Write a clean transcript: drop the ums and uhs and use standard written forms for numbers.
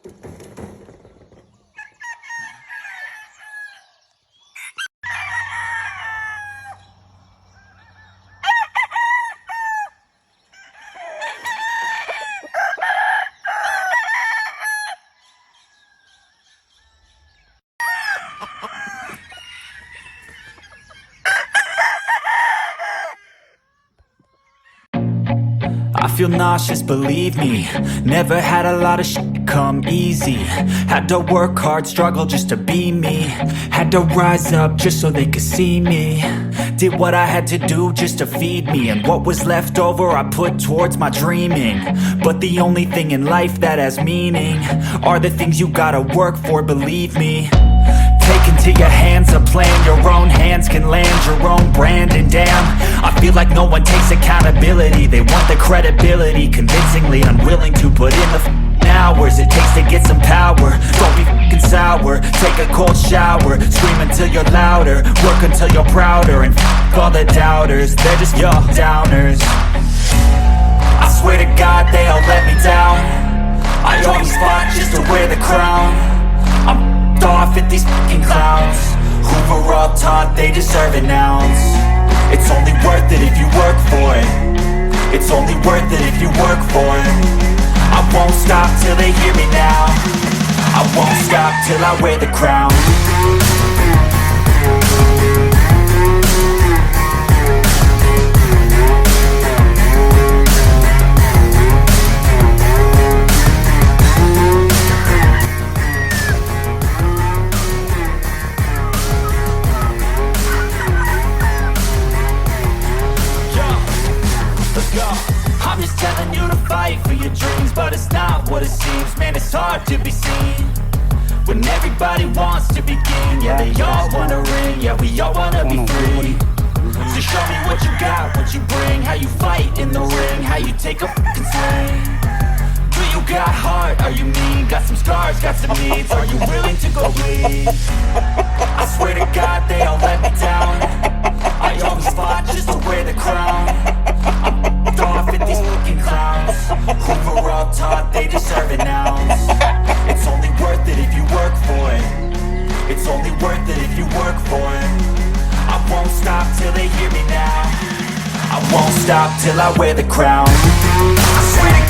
I feel nauseous, believe me. Never had a lot of shit come easy. Had to work hard, struggle just to be me. Had to rise up just so they could see me. Did what I had to do just to feed me. And what was left over I put towards my dreaming. But the only thing in life that has meaning are the things you gotta work for, believe me. Take into your hands a plan. Your own hands can land your own brand. And damn, I feel like no one takes accountability. They want the credibility, convincingly unwilling to put in the hours it takes to get some power. Don't be f***ing sour. Take a cold shower. Scream until you're louder. Work until you're prouder. And f*** all the doubters, they're just your downers. I swear to God they all let me down. I always fought just to wear the crown. I'm off at these fucking clowns who were all taught they deserve an ounce. It's only worth it if you work for it. It's only worth it if you work for it. I won't stop till they hear me now. I won't stop till I wear the crown. I'm just telling you to fight for your dreams, but it's not what it seems. Man, it's hard to be seen when everybody wants to be king. Yeah, they all wanna ring, yeah, we all wanna be free. So show me what you got, what you bring, how you fight in the ring, how you take a fucking swing. Do you got heart, are you mean? Got some scars, got some needs, are you willing to go bleed? I swear to God they all let me down. I always fought just to wear the crown. I'm off at these fucking clowns who were all taught they deserve an ounce. It's only worth it if you work for it. It's only worth it if you work for it. I won't stop till they hear me now. I won't stop till I wear the crown. I swear to